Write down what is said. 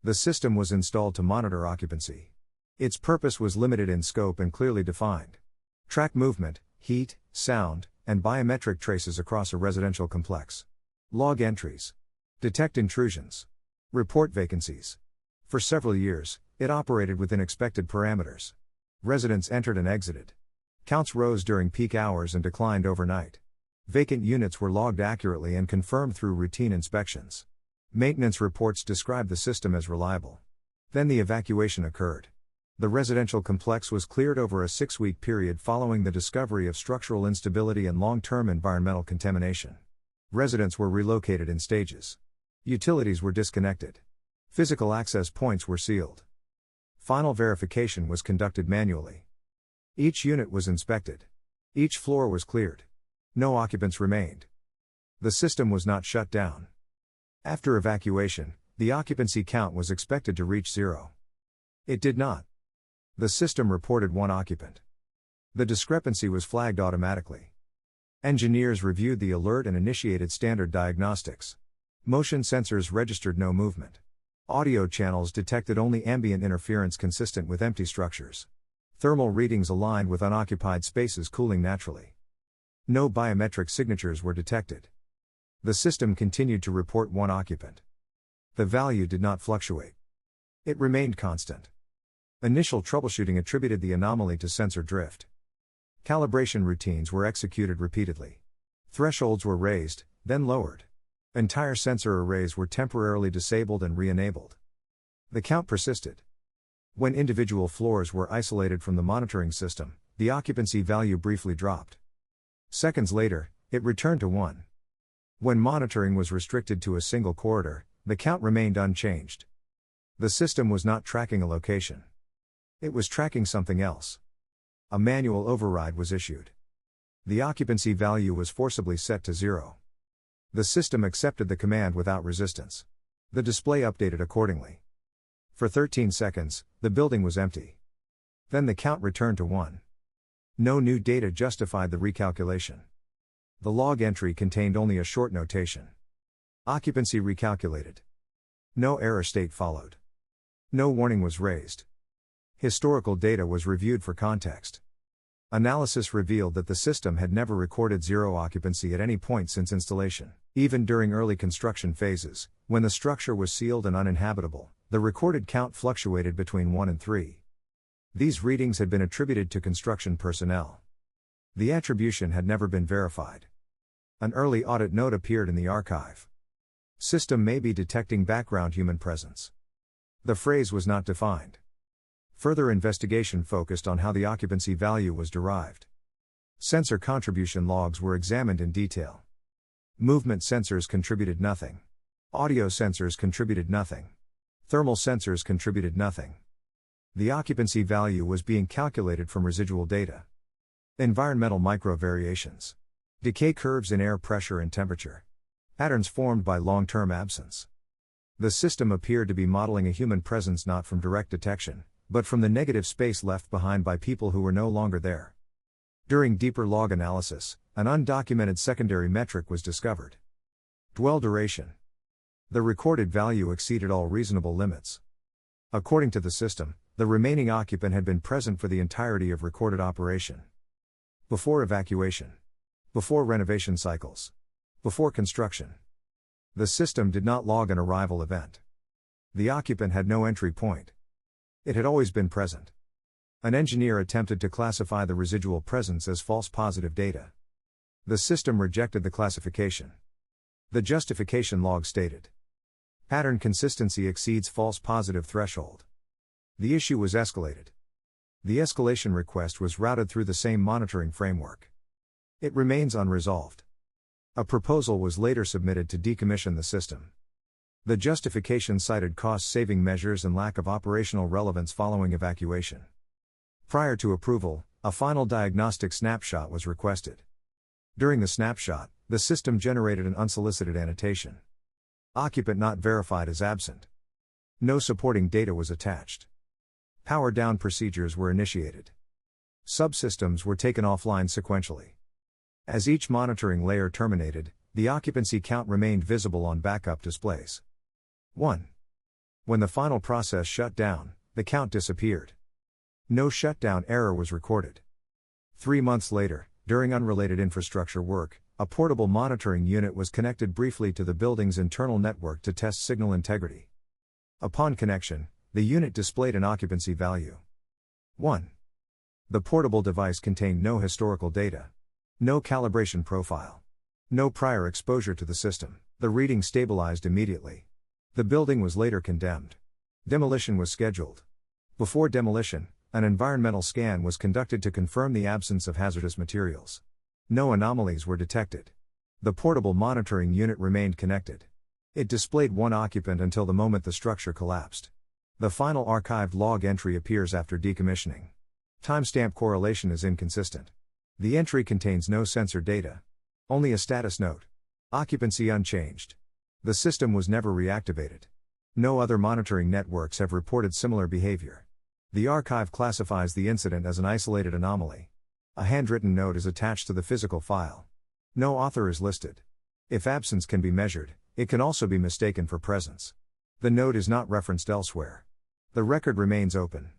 The system was installed to monitor occupancy. Its purpose was limited in scope and clearly defined. Track movement, heat, sound, and biometric traces across a residential complex. Log entries. Detect intrusions. Report vacancies. For several years, it operated within expected parameters. Residents entered and exited. Counts rose during peak hours and declined overnight. Vacant units were logged accurately and confirmed through routine inspections. Maintenance reports described the system as reliable. Then the evacuation occurred. The residential complex was cleared over a 6-week period following the discovery of structural instability and long-term environmental contamination. Residents were relocated in stages. Utilities were disconnected. Physical access points were sealed. Final verification was conducted manually. Each unit was inspected. Each floor was cleared. No occupants remained. The system was not shut down. After evacuation, the occupancy count was expected to reach 0. It did not. The system reported 1 occupant. The discrepancy was flagged automatically. Engineers reviewed the alert and initiated standard diagnostics. Motion sensors registered no movement. Audio channels detected only ambient interference consistent with empty structures. Thermal readings aligned with unoccupied spaces cooling naturally. No biometric signatures were detected. The system continued to report 1 occupant. The value did not fluctuate. It remained constant. Initial troubleshooting attributed the anomaly to sensor drift. Calibration routines were executed repeatedly. Thresholds were raised, then lowered. Entire sensor arrays were temporarily disabled and re-enabled. The count persisted. When individual floors were isolated from the monitoring system, the occupancy value briefly dropped. Seconds later, it returned to 1. When monitoring was restricted to a single corridor, the count remained unchanged. The system was not tracking a location. It was tracking something else. A manual override was issued. The occupancy value was forcibly set to 0. The system accepted the command without resistance. The display updated accordingly. For 13 seconds, the building was empty. Then the count returned to 1. No new data justified the recalculation. The log entry contained only a short notation. Occupancy recalculated. No error state followed. No warning was raised. Historical data was reviewed for context. Analysis revealed that the system had never recorded 0 occupancy at any point since installation. Even during early construction phases, when the structure was sealed and uninhabitable, the recorded count fluctuated between 1 and 3. These readings had been attributed to construction personnel. The attribution had never been verified. An early audit note appeared in the archive. System may be detecting background human presence. The phrase was not defined. Further investigation focused on how the occupancy value was derived. Sensor contribution logs were examined in detail. Movement sensors contributed nothing. Audio sensors contributed nothing. Thermal sensors contributed nothing. The occupancy value was being calculated from residual data. Environmental microvariations. Decay curves in air pressure and temperature. Patterns formed by long-term absence. The system appeared to be modeling a human presence not from direct detection, but from the negative space left behind by people who were no longer there. During deeper log analysis, an undocumented secondary metric was discovered. Dwell duration. The recorded value exceeded all reasonable limits. According to the system, the remaining occupant had been present for the entirety of recorded operation. Before evacuation. Before renovation cycles. Before construction. The system did not log an arrival event. The occupant had no entry point. It had always been present. An engineer attempted to classify the residual presence as false positive data. The system rejected the classification. The justification log stated: pattern consistency exceeds false positive threshold. The issue was escalated. The escalation request was routed through the same monitoring framework. It remains unresolved. A proposal was later submitted to decommission the system. The justification cited cost-saving measures and lack of operational relevance following evacuation. Prior to approval, a final diagnostic snapshot was requested. During the snapshot, the system generated an unsolicited annotation. Occupant not verified as absent. No supporting data was attached. Power down procedures were initiated. Subsystems were taken offline sequentially. As each monitoring layer terminated, the occupancy count remained visible on backup displays. 1. When the final process shut down, the count disappeared. No shutdown error was recorded. 3 months later, during unrelated infrastructure work, a portable monitoring unit was connected briefly to the building's internal network to test signal integrity. Upon connection, the unit displayed an occupancy value. 1. The portable device contained no historical data. No calibration profile. No prior exposure to the system. The reading stabilized immediately. The building was later condemned. Demolition was scheduled. Before demolition, an environmental scan was conducted to confirm the absence of hazardous materials. No anomalies were detected. The portable monitoring unit remained connected. It displayed one occupant until the moment the structure collapsed. The final archived log entry appears after decommissioning. Timestamp correlation is inconsistent. The entry contains no sensor data. Only a status note. Occupancy unchanged. The system was never reactivated. No other monitoring networks have reported similar behavior. The archive classifies the incident as an isolated anomaly. A handwritten note is attached to the physical file. No author is listed. If absence can be measured, it can also be mistaken for presence. The note is not referenced elsewhere. The record remains open.